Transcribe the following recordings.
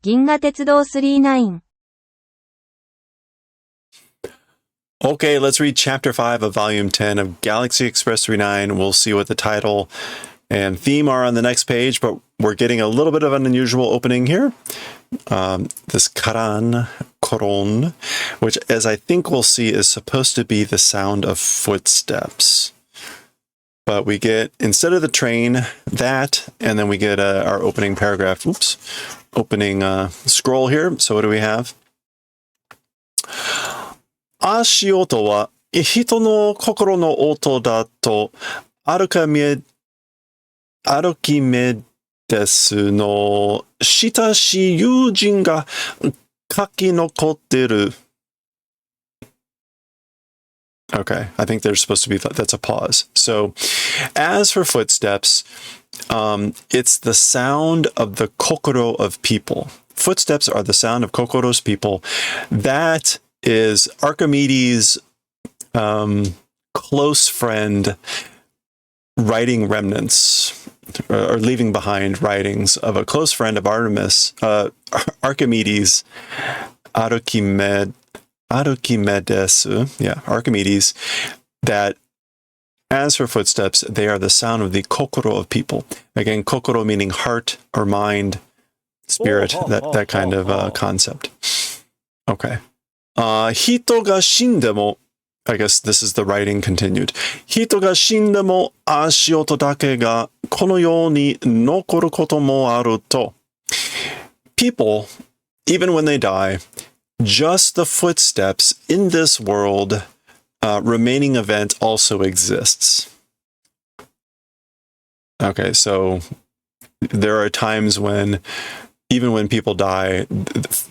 銀河鉄道39 Okay, let's read Chapter 5 of Volume 10 of Galaxy Express 39. We'll see what the title and theme are on the next page, but we're getting a little bit of an unusual opening here. This koron, which, as I think we'll see, is supposed to be the sound of footsteps. But we get, instead of the train, that, and then we get our opening paragraph, opening scroll here. So what do we have? 足音は人の心の音だとアルキメデスの親しい友人が書き残ってる。Okay, I think there's supposed to be, that's a pause. So, as for footsteps, it's the sound of the kokoro of people. Footsteps are the sound of kokoro's people. That is Archimedes' close friend writing remnants, or leaving behind writings of a close friend of Archimedes, Archimedes, that as for footsteps, they are the sound of the kokoro of people. Again, kokoro meaning heart or mind, spirit, that kind of concept. Okay. 人が死んでも I guess this is the writing continued. 人が死んでも足音だけがこのように残ることもあると People, even when they die, just the footsteps in this world remaining event also exists. Okay, so there are times when, even when people die,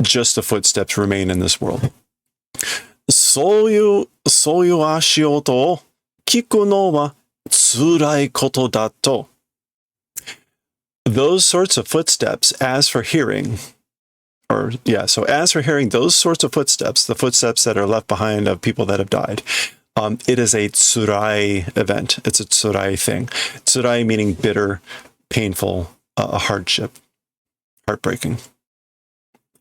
just the footsteps remain in this world. そういう足音を聞くのは辛いことだと. Those sorts of footsteps, as for hearing, so as for hearing those sorts of footsteps, the footsteps that are left behind of people that have died, it is a tsurai event. It's a tsurai thing. Tsurai meaning bitter, painful, a hardship, heartbreaking.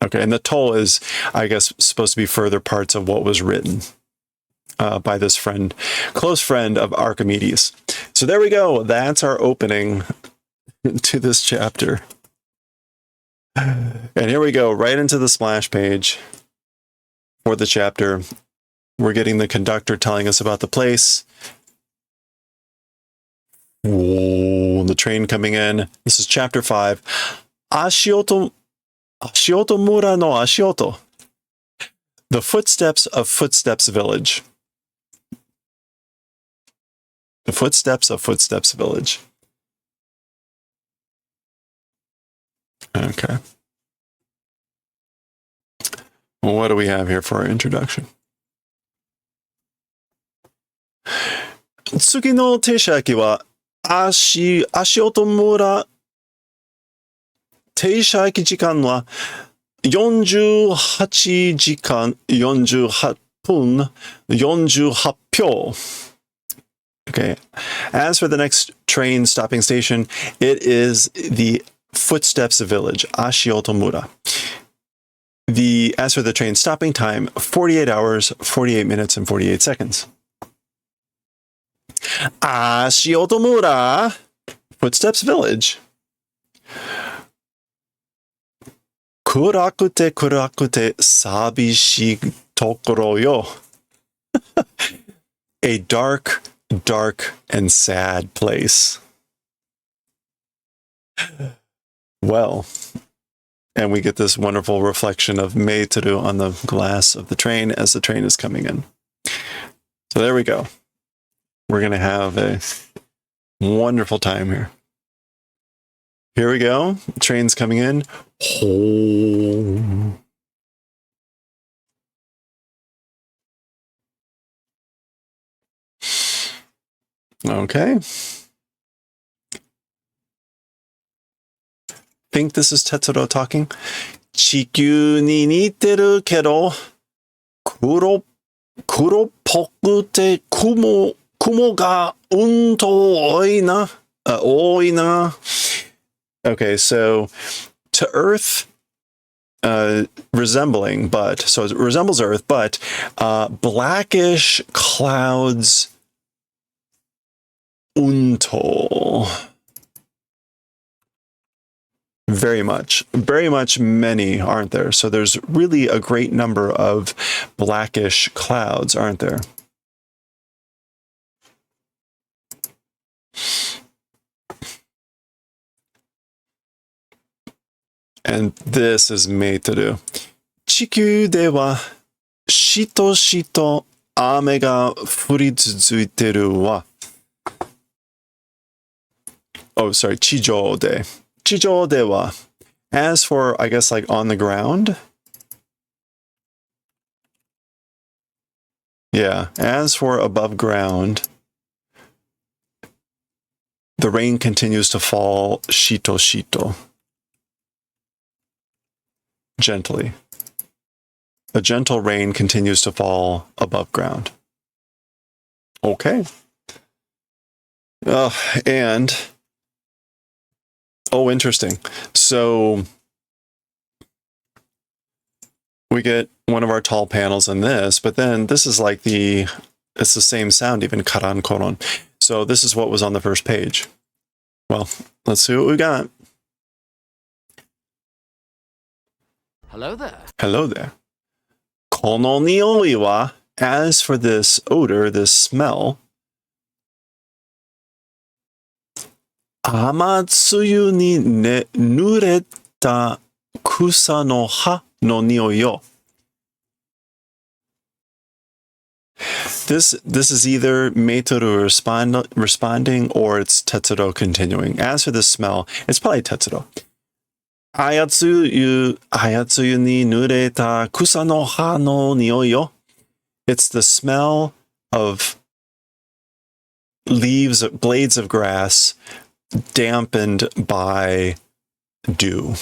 Okay, and the toll is, I guess, supposed to be further parts of what was written by this friend, close friend of Archimedes. So there we go. That's our opening to this chapter. And here we go, right into the splash page for the chapter. We're getting the conductor telling us about the place. Whoa, the train coming in. This is chapter 5. Ashioto Mura no Ashioto. The footsteps of Footsteps Village. The footsteps of Footsteps Village. Okay. Well, what do we have here for our introduction? 次の停車駅は足音村停車駅時間は48時間48分48秒. Okay. As for the next train stopping station, it is the Footsteps Village, Ashiotomura. As for the train stopping time, 48 hours, 48 minutes, and 48 seconds. Ashiotomura, Footsteps Village. Kurakute sabishii tokoro yo. A dark, dark, and sad place. Well, and we get this wonderful reflection of Meiteru on the glass of the train as the train is coming in. So there we go. We're going to have a wonderful time here. Here we go. Train's coming in. Oh. Okay. Think this is Tetsuro talking. 地球に似てるけど、黒っぽくて雲が多いな。Okay, so to Earth, resembling, but so it resembles Earth, but blackish clouds. Unto. Very much many, aren't there? So there's really a great number of blackish clouds, aren't there? And this is made to do. 地球ではしとしと雨が降り続いてるわ。Oh, sorry, 地上で。地上では. As for, I guess, like on the ground. Yeah, as for above ground, the rain continues to fall shito shito. Gently. A gentle rain continues to fall above ground. Okay. And oh, interesting. So we get one of our tall panels in this, but then this is like it's the same sound, even karan koron. So this is what was on the first page. Well, let's see what we got. Hello there. Hello there. この匂いは, as for this odor, this smell, 雨露に濡れた草の葉の匂いよ. This is either meitoru responding or it's tetsuro continuing. As for the smell, it's probably tetsuro. 葉露に濡れた草の葉の匂いよ. It's the smell of leaves, blades of grass dampened by dew.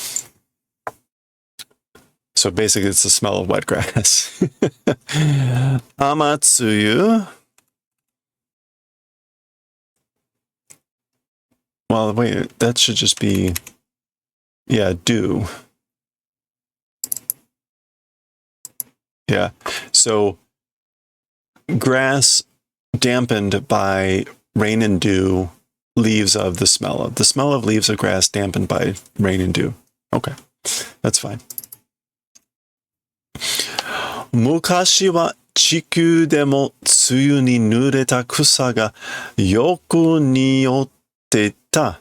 So basically it's the smell of wet grass. Amatsuyu. Well, wait, that should just be, yeah, dew. Yeah, so grass dampened by rain and dew, leaves of the smell of leaves of grass dampened by rain and dew. Okay, that's fine. 昔は地球でも梅雨に濡れた草がよく匂ってた.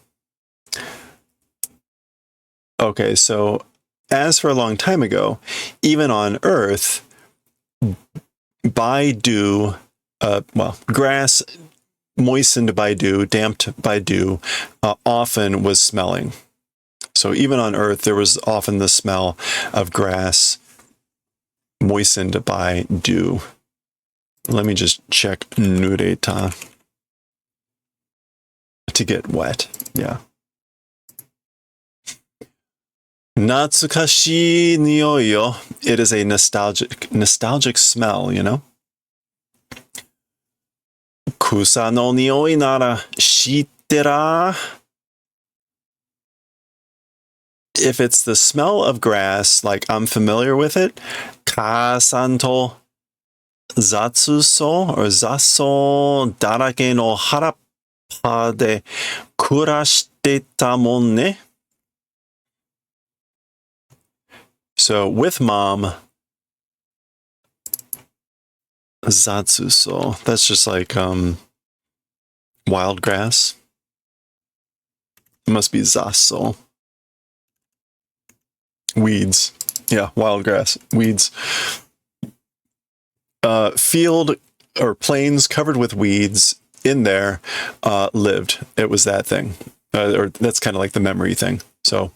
Okay, so as for a long time ago, even on Earth, by dew, grass moistened by dew, damped by dew, often was smelling. So even on Earth, there was often the smell of grass moistened by dew. Let me just check nureta to get wet. Yeah. Natsukashi niyoi yo. It is a nostalgic smell, you know? Kusa no niyoi nara shittera. If it's the smell of grass, like I'm familiar with it, ka-san to zatsuso or zaso darake no harappa de kurashite ta mon ne. So with mom, zatsuso, that's just like wild grass. It must be zaso. Weeds. Yeah, wild grass. Weeds. Field or plains covered with weeds in there lived. It was that thing. Or that's kind of like the memory thing. So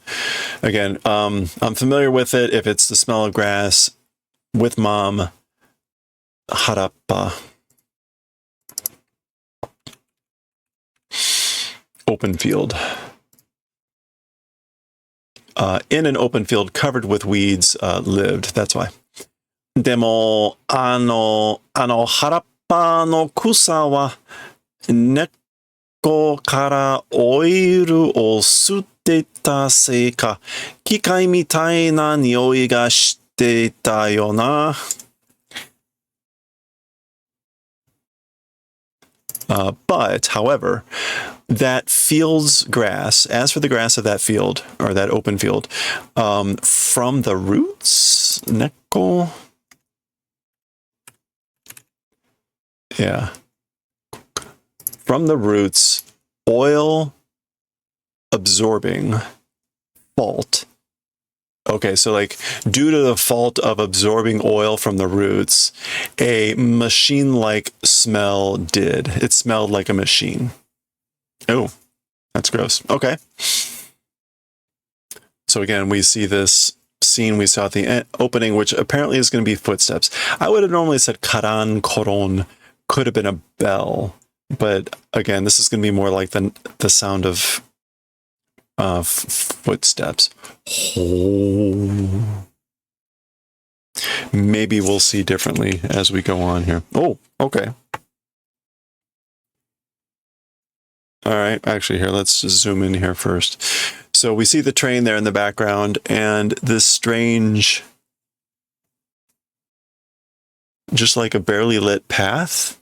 again, I'm familiar with it. If it's the smell of grass with mom, harappa. Open field. In an open field covered with weeds lived. That's why. Demo, harappa no kusa wa neko kara oiru o てたせいか、機械みたいな匂いがしてたよな。But, however, that field's grass, as for the grass of that field, or that open field, from the roots, neko? Yeah. From the roots, oil absorbing fault. Okay, so like due to the fault of absorbing oil from the roots, a machine-like smell did. It smelled like a machine. Oh, that's gross. Okay. So again, we see this scene we saw at the opening, which apparently is going to be footsteps. I would have normally said karan koron, could have been a bell, but again, this is going to be more like the sound of footsteps. Oh. Maybe we'll see differently as we go on here. Oh, okay. All right, actually here, let's just zoom in here first. So we see the train there in the background and this strange, just like a barely lit path.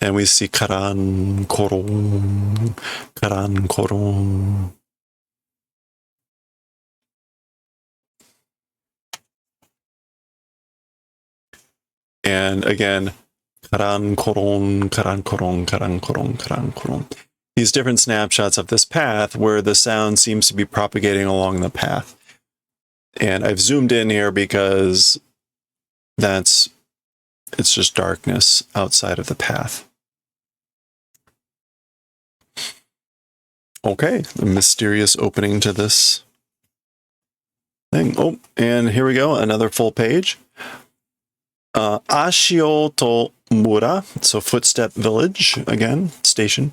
And we see karan koron, karan koron. And again, karan koron, karan koron, karan koron, karan koron. These different snapshots of this path where the sound seems to be propagating along the path. And I've zoomed in here because it's just darkness outside of the path. Okay, the mysterious opening to this thing. Oh, and here we go, another full page. Ashioto Mura, so footstep village, again, station.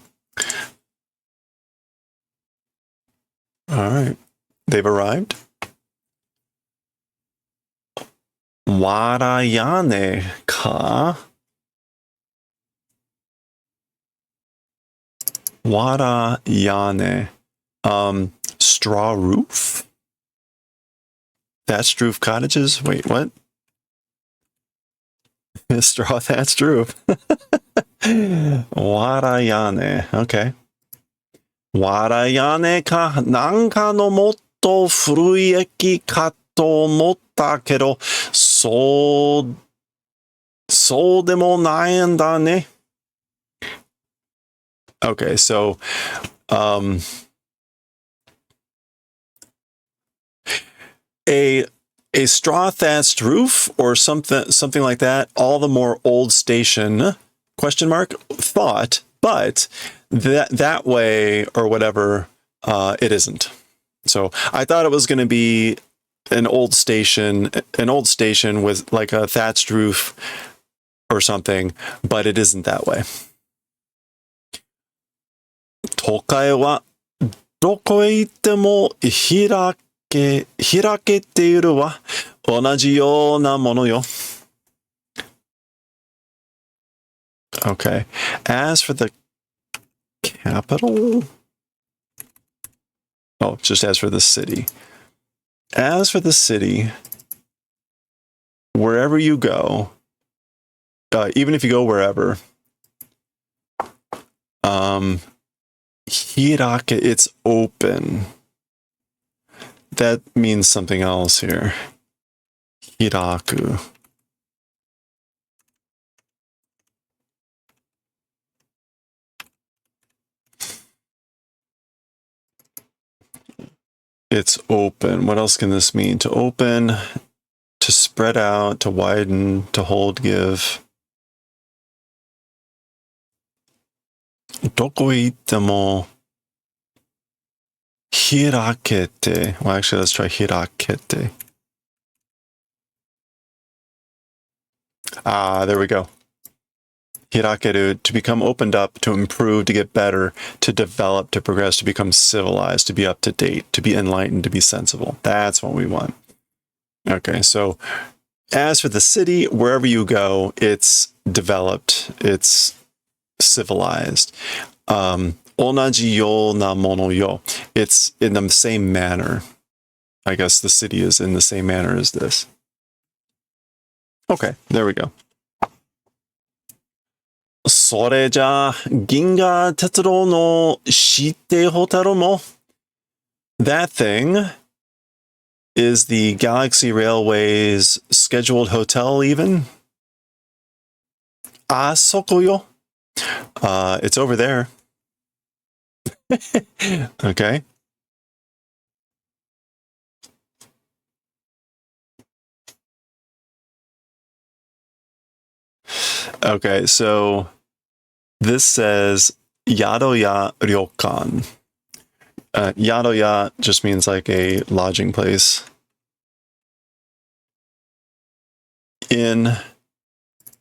All right, they've arrived. Warayane ka? Warayane. Straw roof? Thatched roof cottages? Wait, what? Straw thatched roof. Warayane. Okay. Warayane ka nanka no motto furui eki ka to omotta kedo, so demo naiんだね. Okay, so a straw thatched roof or something like that, all the more old station, question mark, thought, but that way or whatever, it isn't. So I thought it was going to be an old station with like a thatched roof or something, but it isn't that way. 都会はどこへ行っても開けているわ。同じようなものよ。Okay. As for the capital? Oh, just as for the city. As for the city, wherever you go, even if you go wherever, hirake, it's open. That means something else here. Hiraku. It's open. What else can this mean? To open, to spread out, to widen, to hold, give. どこへ行っても開けて. Well, actually, let's try 開けて. Ah, there we go. Hirakeru, to become opened up, to improve, to get better, to develop, to progress, to become civilized, to be up to date, to be enlightened, to be sensible. That's what we want. Okay, so as for the city, wherever you go, it's developed, it's civilized. Onaji yo na mono yo. It's in the same manner. I guess the city is in the same manner as this. Okay, there we go. それじゃ、銀河鉄道の指定ホテルも That thing is the Galaxy Railway's scheduled hotel even? あそこよ. It's over there. Okay. Okay, so this says Yadoya Ryokan. Yadoya just means like a lodging place. Inn,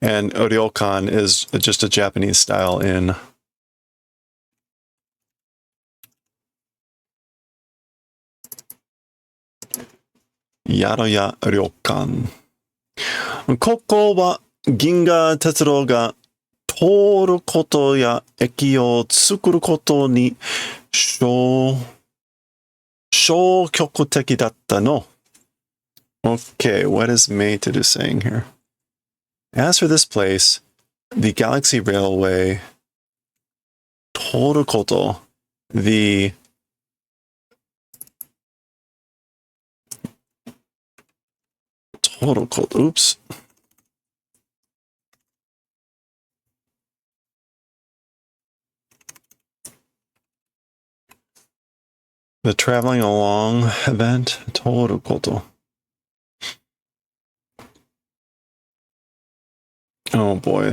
and ryokan is just a Japanese style inn. Yadoya Ryokan. ここは銀河鉄道が通ることや駅を作ることに消極的だったの。Okay, what is Mated is saying here? As for this place, the Galaxy Railway, 通ること, the oops. The traveling along event, 通ること. Oh boy.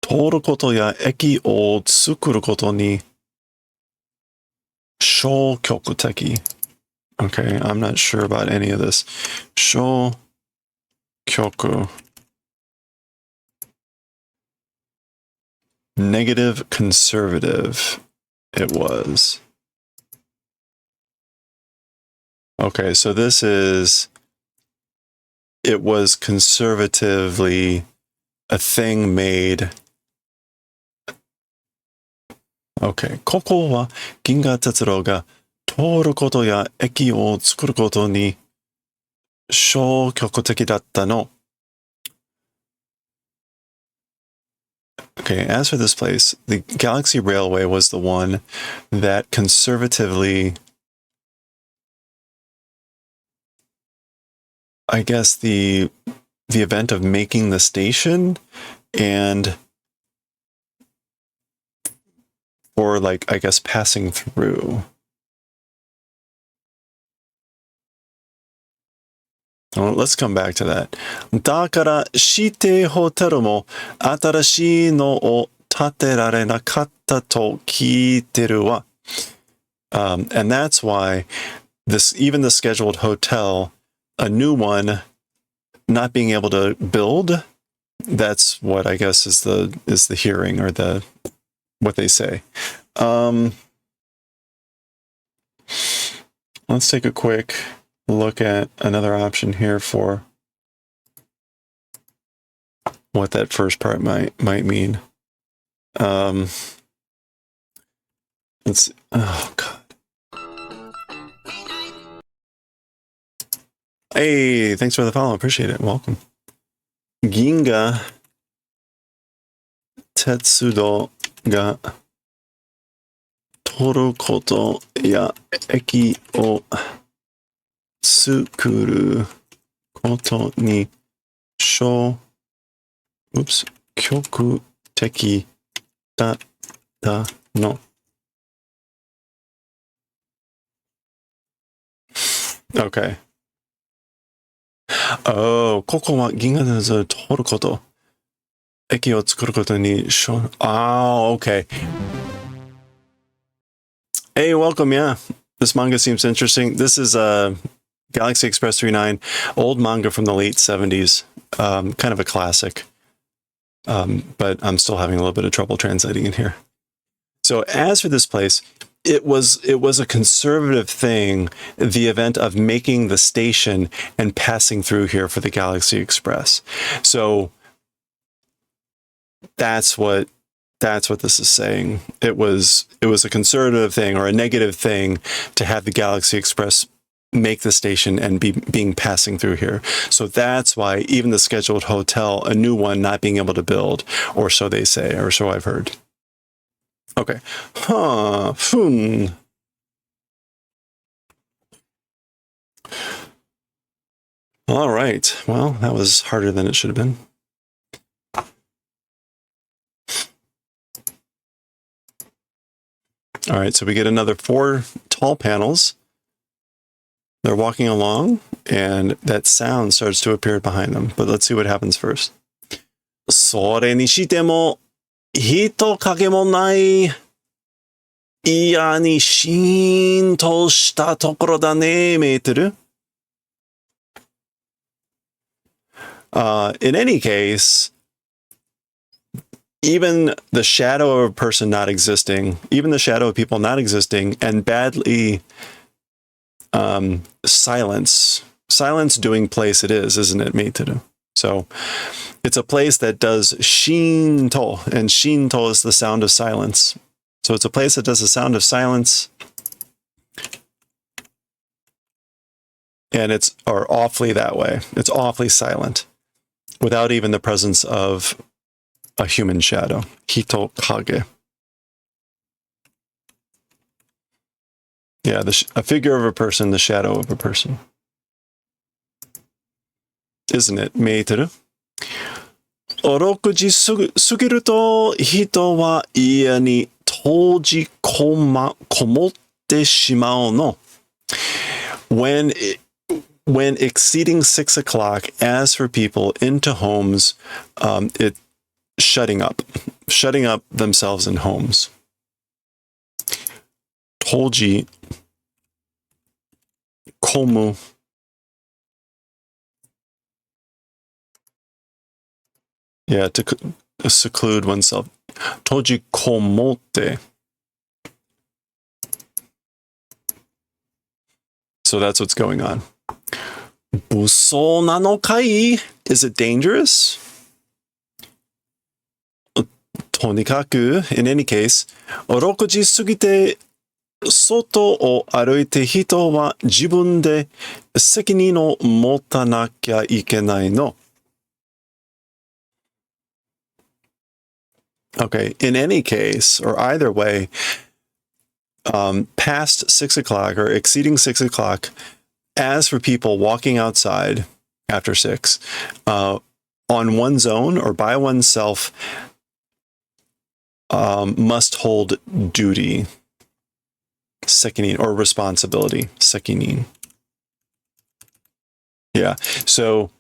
通ることや駅を作ることに消極的. Okay, I'm not sure about any of this. 消極. Negative conservative. It was. Okay, so this is, it was conservatively a thing made. Okay, ここは銀河鉄道が通ることや駅を作ることに消極的だったの. Okay, as for this place, the Galaxy Railway was the one that conservatively, I guess the event of making the station and or like, I guess, passing through. Well, let's come back to that. だから指定ホテルも新しいのを建てられなかったと聞いてるわ. And that's why this, even the scheduled hotel, a new one, not being able to build, that's what I guess is the hearing or the what they say. Let's take a quick look at another option here for what that first part might mean. Let's, oh god. Hey, thanks for the follow. Appreciate it. Welcome. Ginga Tetsudo ga toru koto ya eki o tsukuru koto ni kyoku teki da no. Okay. Oh, ここは銀河鉄道を通ること。駅を作ることにOh, okay. Hey, welcome, yeah. This manga seems interesting. This is Galaxy Express 39, old manga from the late 70s. Kind of a classic. But I'm still having a little bit of trouble translating in here. So as for this place, it was a conservative thing, the event of making the station and passing through here for the Galaxy Express. So that's what That's what this is saying. It was a conservative thing or a negative thing to have the Galaxy Express make the station and being passing through here. So that's why even the scheduled hotel, a new one, not being able to build, or so they say, or so I've heard. Okay. Fun. All right. Well, that was harder than it should have been. All right, so we get another 4 tall panels. They're walking along, and that sound starts to appear behind them. But let's see what happens first. それにしても、人影もない、嫌にシーンとしたところだね、メーテル。In any case, even the shadow of a person not existing, even the shadow of people not existing, and badly silence doing place it is, isn't it, Meiteru? So it's a place that does shinto, and shinto is the sound of silence. So it's a place that does the sound of silence, and it's awfully that way. It's awfully silent, without even the presence of a human shadow. Hito kage. Yeah, a figure of a person, the shadow of a person. Isn't it, Meiteru? 6時過ぎると人は家に閉じこもってしまうの。When exceeding 6 o'clock, as for people into homes, it shutting up themselves in homes. Toji komu. Yeah, to seclude oneself. Toji komote. So that's what's going on. Buso nano kai? Is it dangerous? Tonikaku, in any case, 6時過ぎて外を歩いて人は自分で責任を持たなきゃいけないの。Okay, in any case, or either way, past 6 o'clock or exceeding 6 o'clock, as for people walking outside after 6, on one's own or by oneself, must hold duty, sekinin, or responsibility, sekinin. Yeah, so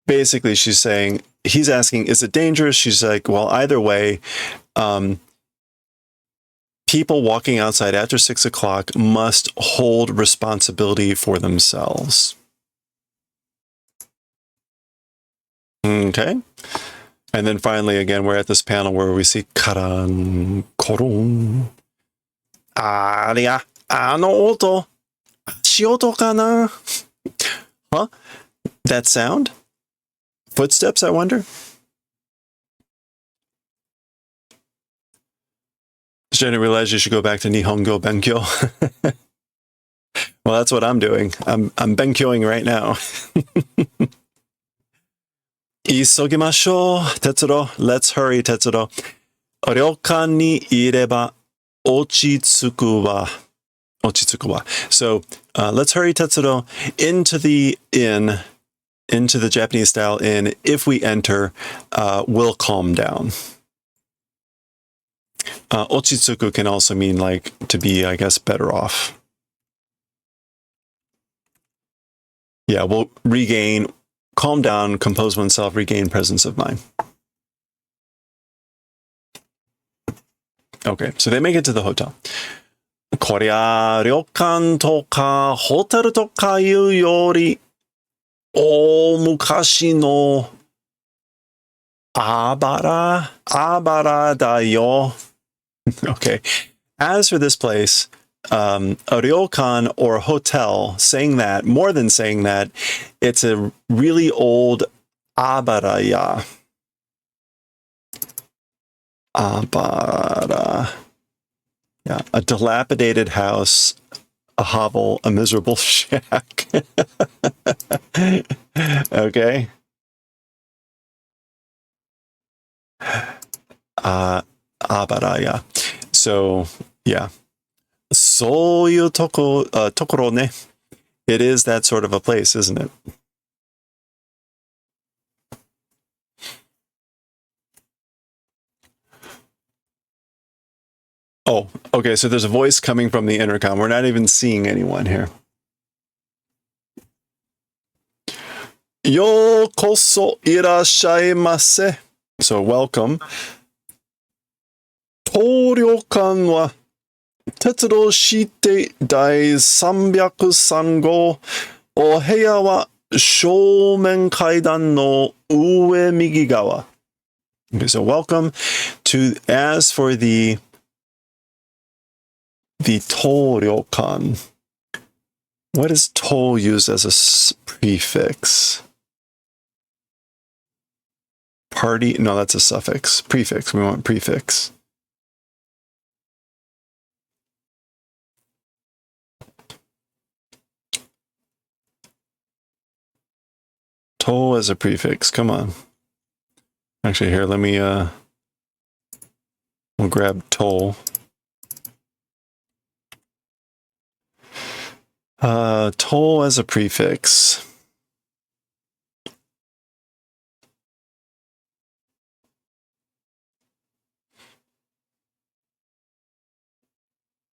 basically she's saying, he's asking, is it dangerous? She's like, well, either way, people walking outside after 6 o'clock must hold responsibility for themselves. Okay. And then finally, again, we're at this panel where we see karan, koron. Aria, ano oto. Shioto kana? Huh? That sound? Footsteps, I wonder? Didn't realize you should go back to Nihongo Benkyo. Well, that's what I'm doing. I'm Benkyoing right now. Isogimashou, Tetsuro. Let's hurry, Tetsuro. Ryokan ni ireba ochitsuku wa. So let's hurry, Tetsuro, into the inn, into the Japanese style inn. If we enter, we'll calm down. Ochitsuku can also mean like to be, I guess, better off. Yeah, we'll calm down, compose oneself, regain presence of mind. Okay, so they make it to the hotel. こりゃ、旅館とかホテルとかいうより、大昔のあばらだよ。Okay. As for this place, a ryokan or a hotel, saying that, more than saying that, it's a really old abaraya. Abara. Yeah, a dilapidated house, a hovel, a miserable shack. Okay. Abara, yeah. So, yeah. そういうとこ、ところね. It is that sort of a place, isn't it? Oh, okay. So there's a voice coming from the intercom. We're not even seeing anyone here. Yokoso irashaimase. So welcome. 当旅館は鉄道指定第303号。お部屋は正面階段の上右側。Okay, so welcome to, as for the toll ryokan. What is toll used as a prefix? Party? No, that's a suffix. Prefix. We want prefix. Toll as a prefix. Come on. Actually, here, let me, we'll grab toll. Toll as a prefix.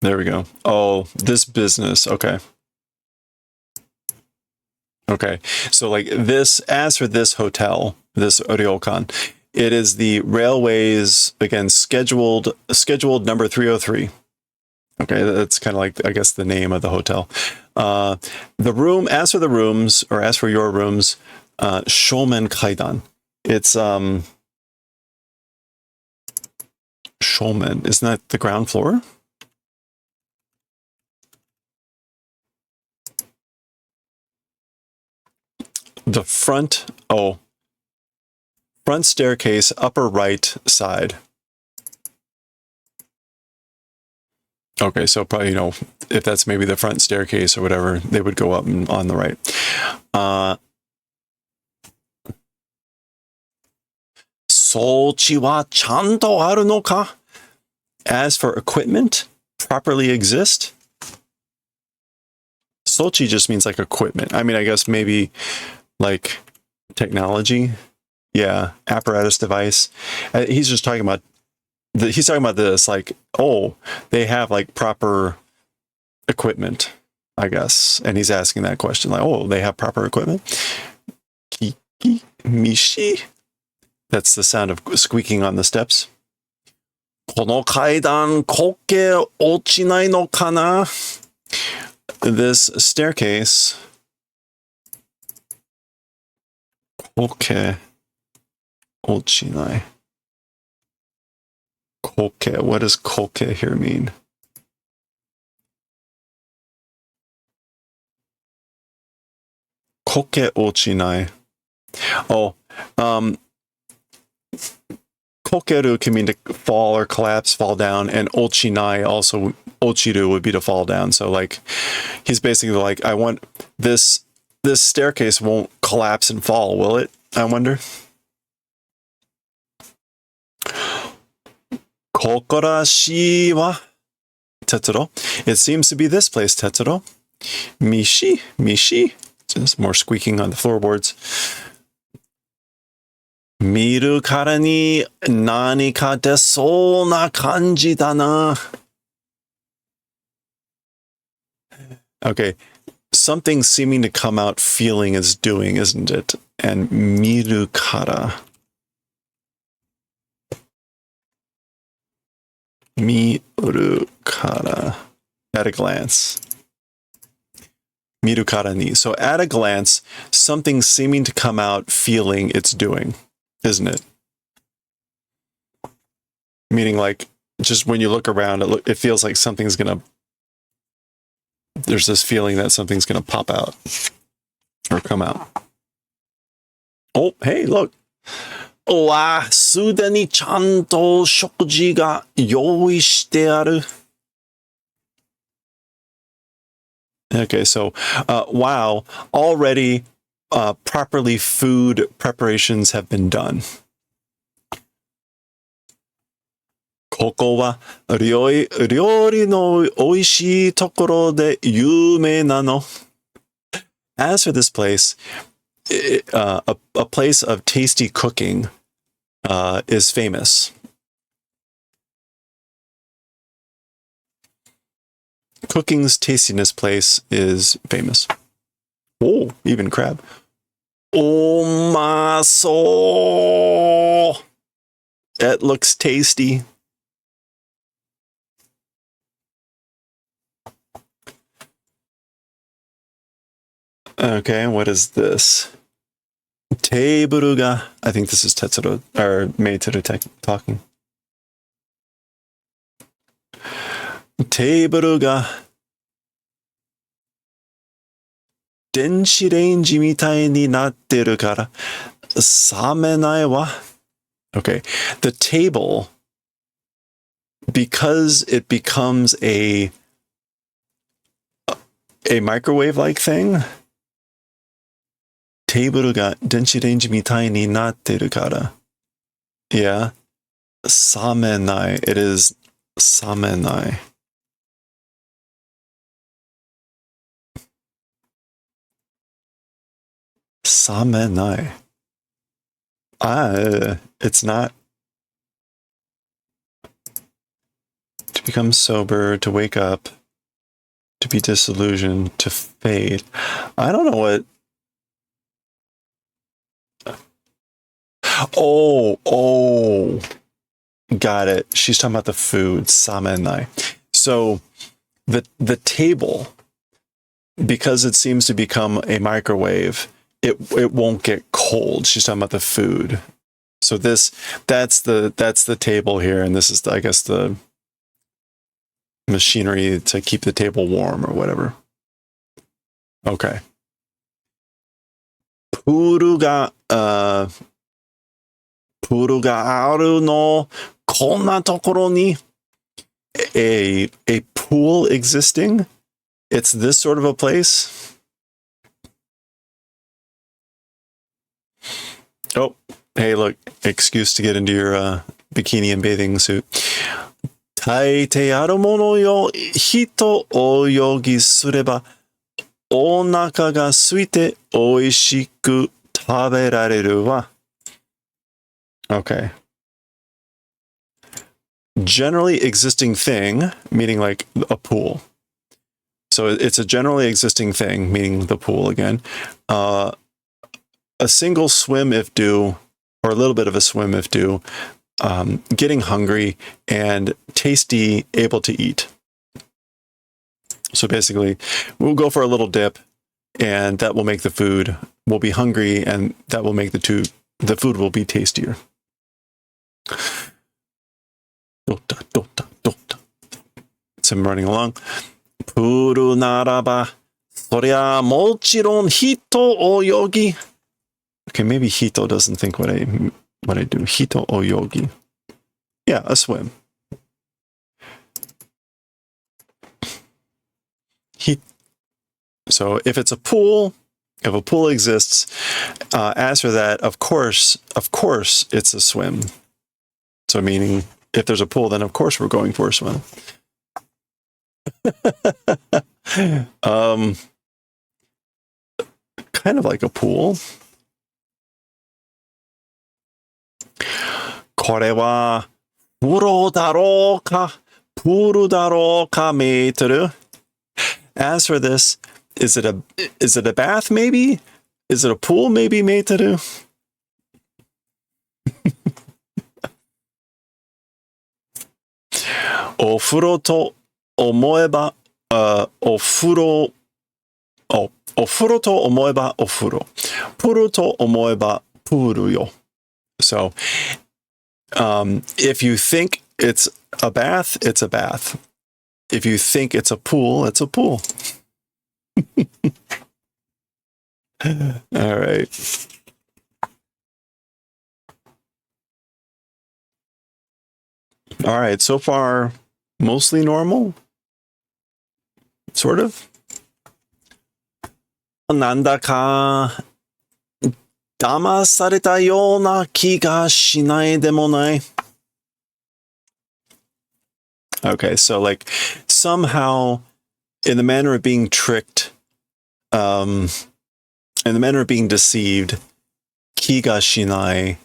There we go. Oh, this business. Okay. Okay. So like this, as for this hotel, this ryokan, it is the railways, again, scheduled number 303. Okay. That's kind of like, I guess, the name of the hotel. The room, as for the rooms, or as for your rooms, shomen kaidan. It's, shomen. Isn't that the ground floor? The front, front staircase, upper right side. Okay, so probably, you know, if that's maybe the front staircase or whatever, they would go up on the right. Sochi wa chanto aru no ka? As for equipment, properly exist? Sochi just means like equipment. I mean, I guess maybe like technology. Yeah, apparatus device. He's just talking about he's talking about this, like, oh, they have like proper equipment, I guess. And he's asking that question, like, oh, they have proper equipment? Kiki mishi? That's the sound of squeaking on the steps. この階段こけ落ちないのかな? This staircase. Koke ochinai. Koke. What does koke here mean? Koke ochinai. Oh, kokeru can mean to fall or collapse, fall down, and ochinai also, ochiru would be to fall down. So like, he's basically like, I want this staircase won't collapse and fall, will it? I wonder. Kokorashi wa Tetsuro. It seems to be this place, Tetsuro. Mishi. Just more squeaking on the floorboards. Miru kara ni nani ka desou na kanji da na. Okay. Something seeming to come out feeling is doing, isn't it? And miru kara. Miru kara. At a glance. Miru kara ni. So at a glance, something seeming to come out feeling it's doing, isn't it? Meaning like, just when you look around, it feels like something's gonna, there's this feeling that something's gonna pop out or come out. Oh, hey, look. わ、すでにちゃんと食事が用意してある。Okay, so wow, already properly food preparations have been done. ここは料理の美味しいところで有名なの。As for this place, a place of tasty cooking is famous. Cooking's tastiness place is famous. Oh, even crab. Omaso. That looks tasty. Okay, what is this? Table ga. I think this is Tetsuro or Meitaro talking. Table ga 電子レンジみたいになってるから冷めないわ。Okay, the table, because it becomes a microwave-like thing, テーブルが電子レンジみたいになってるから。Yeah, 冷めない。It is 冷めない。冷めない。It's not. To become sober, to wake up, to be disillusioned, to fade. I don't know what. Oh, got it. She's talking about the food, samenai. So the table, because it seems to become a microwave, it won't get cold. She's talking about the food. So that's the table here, and this is I guess the machinery to keep the table warm or whatever. Okay. プールがあるのこんなところに a pool existing. It's this sort of a place. Oh, hey, look, excuse to get into your bikini and bathing suit. 大抵あるものよ、人泳ぎすればお腹が空いて美味しく食べられるわ。Okay. Generally existing thing, meaning like a pool. So it's a generally existing thing, meaning the pool again. A single swim if due, or a little bit of a swim if due, getting hungry, and tasty, able to eat. So basically, we'll go for a little dip, and that will make the food, we'll be hungry, and that will make the food will be tastier. It's him running along. プールならば、そりゃもちろん人泳ぎ。Okay, maybe Hito doesn't think what I do. Hito oyogi. Yeah, a swim. So if it's a pool, if a pool exists, as for that, of course, it's a swim. So meaning, if there's a pool, then of course we're going for a swim. Kind of like a pool. これは風呂だろうかプールだろうかメートル As for this, is it a bath maybe? Is it a pool maybe メートルお風呂と思えばお風呂と思えばお風呂プールと思えばプールよ So if you think it's a bath, it's a bath. If you think it's a pool, it's a pool. All right. All right, so far, mostly normal? Sort of? なんだか騙されたような気がしないでもない. Okay, so like somehow in the manner of being tricked, in the manner of being deceived, 気がしない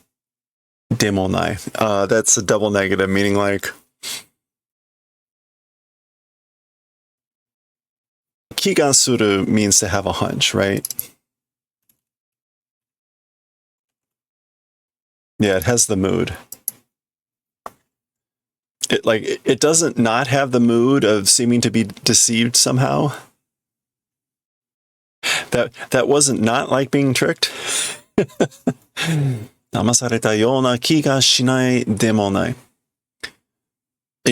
でもない. That's a double negative, meaning like 気がする means to have a hunch, right? Yeah, it has the mood. It doesn't not have the mood of seeming to be deceived somehow. That wasn't not like being tricked. 騙されたような気がしないでもない.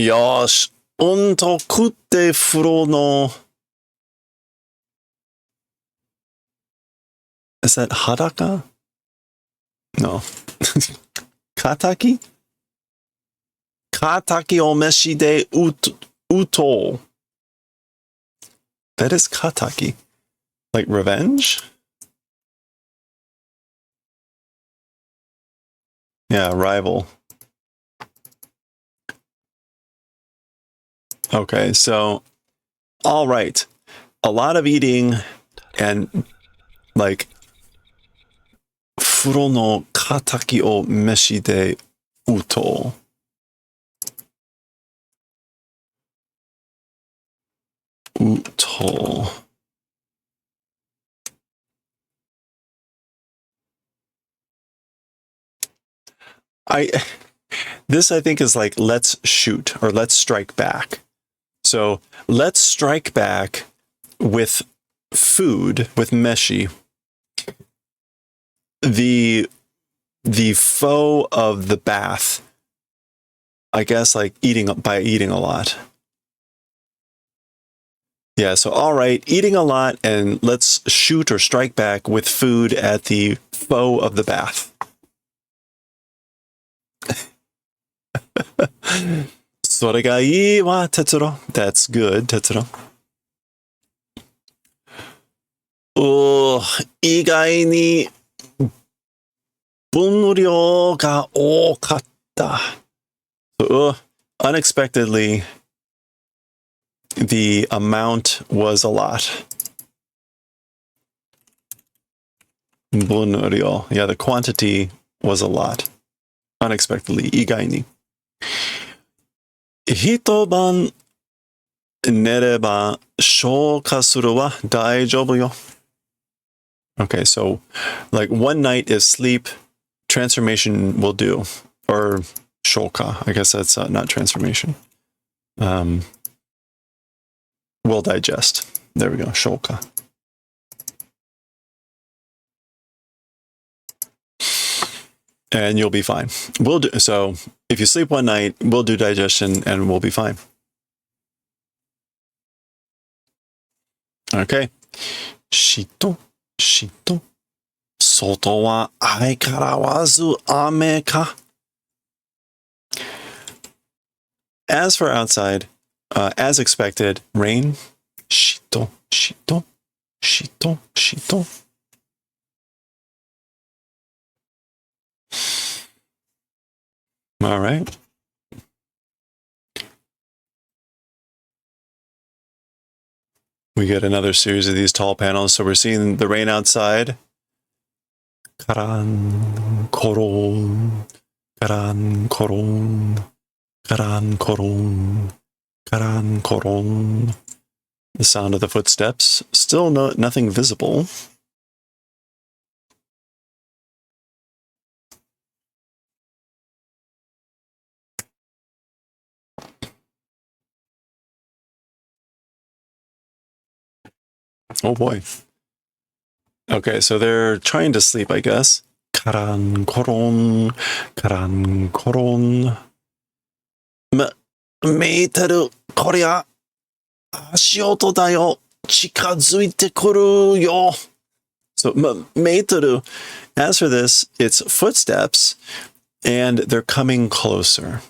よし、食って風呂の. Is that 裸? No. 敵? 敵お召しでうとう. That is 敵. Like revenge? Yeah, rival. Okay, so, all right. A lot of eating and like 風呂の敵を召しでうとう。うと。This I think is like let's shoot or let's strike back. So let's strike back with food, with meshi. The foe of the bath. I guess like eating a lot. Yeah, so all right, eating a lot and let's shoot or strike back with food at the foe of the bath. それがいいわ、哲郎. That's good, 哲郎. 意外に分量が多かった. Unexpectedly, the amount was a lot. 分量. Yeah, the quantity was a lot. Unexpectedly, 意外に. 一晩寝れば消化するわ大丈夫よ. Okay, so like one night is sleep, transformation will do. Or 消化. I guess that's not transformation. Will digest. There we go. 消化. And you'll be fine. So if you sleep one night, we'll do digestion and we'll be fine. Okay. しと、外は相変わらず雨か. As for outside, as expected, rain. しと. All right. We get another series of these tall panels. So we're seeing the rain outside. Karan, koron, karan, koron, karan, koron, karan, koron. The sound of the footsteps. Still nothing visible. Oh boy. Okay, so they're trying to sleep, I guess. Karan koron, karan koron. Meiteru, korea. Ashioto da yo. Chikazuite kuru yo. So, meiteru. As for this, it's footsteps, and they're coming closer.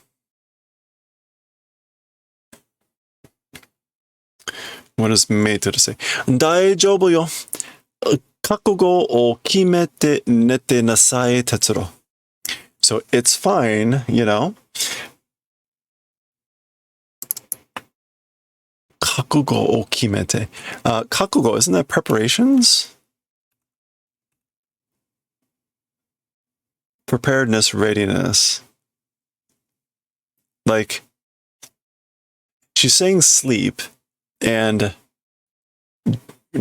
What does meiteru say? 大丈夫よ。覚悟を決めて寝てなさい、哲郎. So it's fine, you know. 覚悟を決めて. 覚悟, isn't that preparations? Preparedness, readiness. Like, she's saying sleep and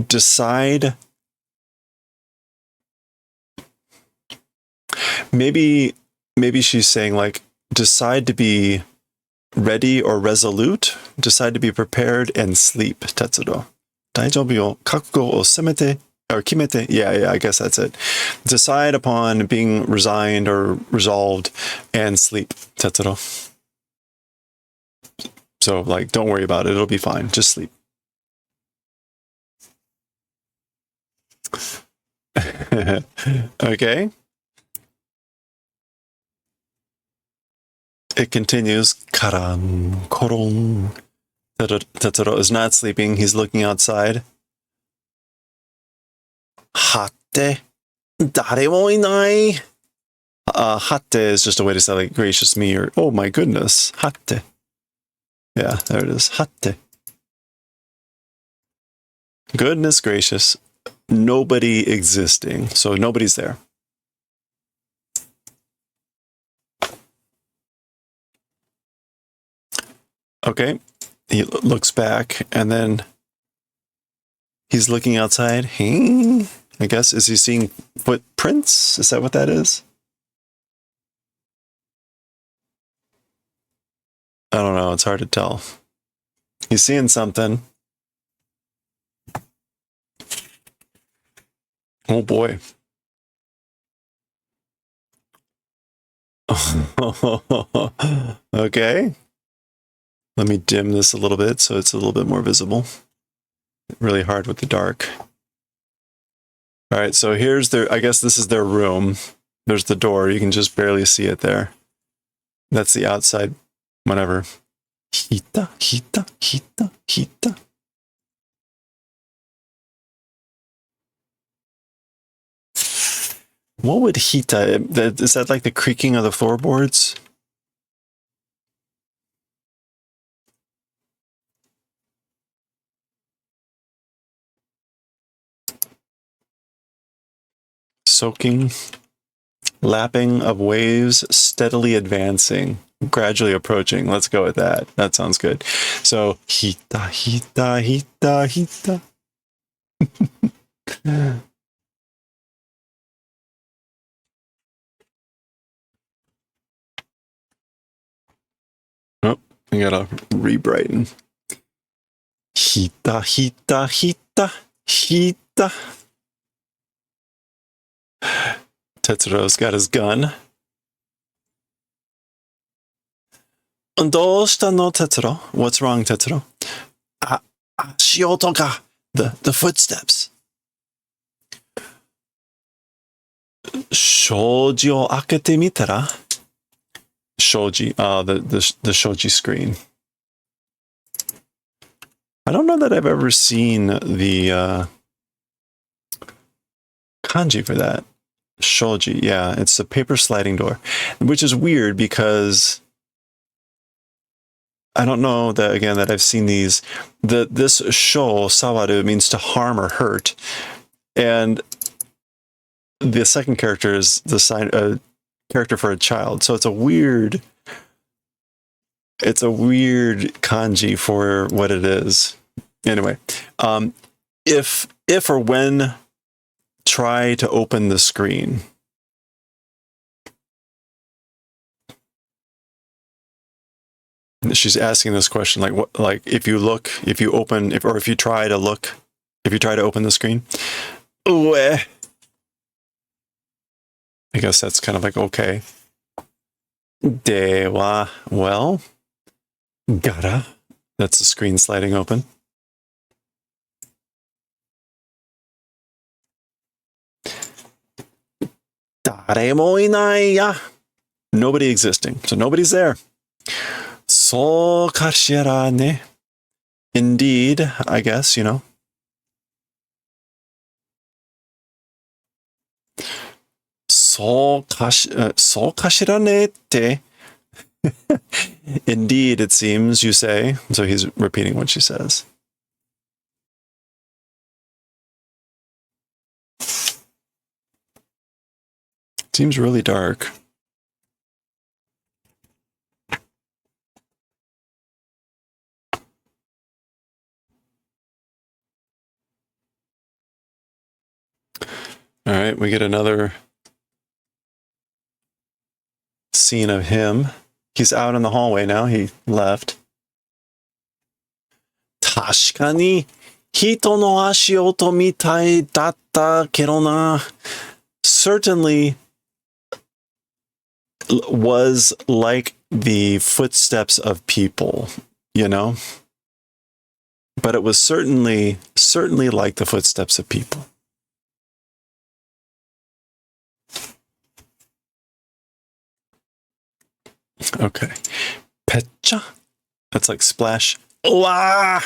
decide. Maybe she's saying like decide to be ready or resolute, decide to be prepared and sleep. Tetsuro. 大丈夫よ。覚悟をせめて or 決めて. Yeah, I guess that's it. Decide upon being resigned or resolved and sleep. Tetsuro. So like don't worry about it. It'll be fine. Just sleep. Okay. It continues. Karan, koron. Tetsuro is not sleeping. He's looking outside. Hatte. Dare mo inai. Hatte is just a way to say like gracious me or oh my goodness. Hatte. Yeah, there it is. Hatte. Goodness gracious. Nobody existing. So nobody's there. Okay. He looks back and then he's looking outside. Hey, I guess. Is he seeing footprints? Is that what that is? I don't know. It's hard to tell. He's seeing something. Oh boy. Okay. Let me dim this a little bit so it's a little bit more visible. Really hard with the dark. All right, so here's their, I guess this is their room. There's the door. You can just barely see it there. That's the outside, whatever. Hita, hita, hita, hita. What would hita? Is that like the creaking of the floorboards? Soaking, lapping of waves, steadily advancing, gradually approaching. Let's go with that. That sounds good. So, hita, hita, hita, hita. Oh, I gotta re-brighten. Hita, hita, hita, hita. Tetsuro's got his gun. どうしたの, Tetsuro? What's wrong, Tetsuro? 足音が the footsteps. 障子を開けてみたら Shoji, the shoji screen. I don't know that I've ever seen the kanji for that. Shoji, yeah, it's a paper sliding door, which is weird because I don't know that again that I've seen these. This sho sawaru means to harm or hurt, and the second character is the sign character for a child. So it's a weird kanji for what it is. Anyway, if or when try to open the screen. She's asking this question like what, like if you open the screen. Ooh, I guess that's kind of like okay. Dewa, well, gara. That's the screen sliding open. Dare mo inai ya. Nobody existing. So nobody's there. So kashira ne. Indeed, I guess, you know. So kashirane te. Indeed, it seems, you say. So he's repeating what she says. Seems really dark. All right, we get another scene of him. He's out in the hallway now. He left. 確かに人の足音みたいだったけどな. Certainly was like the footsteps of people, you know? But it was certainly like the footsteps of people. Okay. Pecha? That's like splash. Wa!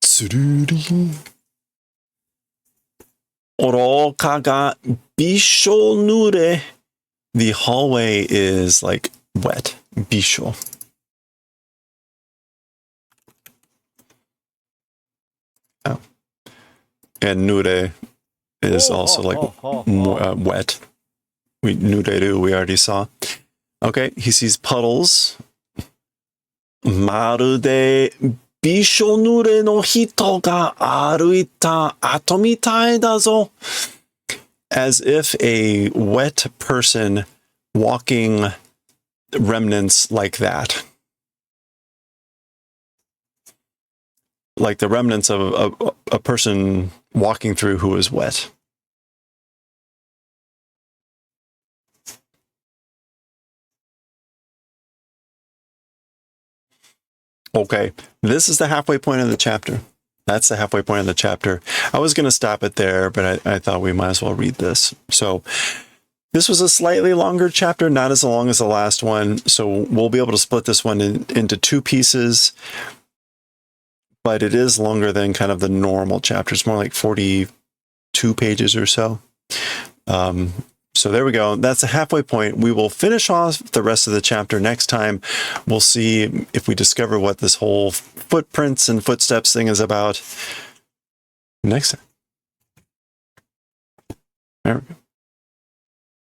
Tsururi. Oroka ga bisho nure. The hallway is like wet. Bisho. Oh. And nure is also like wet. Nureru, we already saw. Okay, he sees puddles. Marude bisho nure no hito ga aruita ato mitai da zo. As if a wet person walking remnants like that. Like the remnants of a person walking through who is wet. Okay, this is the halfway point of the chapter. That's the halfway point of the chapter. I was going to stop it there, but I thought we might as well read this. So this was a slightly longer chapter, not as long as the last one. So we'll be able to split this one into two pieces. But it is longer than kind of the normal chapter. It's more like 42 pages or so. So there we go. That's the halfway point. We will finish off the rest of the chapter next time. We'll see if we discover what this whole footprints and footsteps thing is about next time. There we go.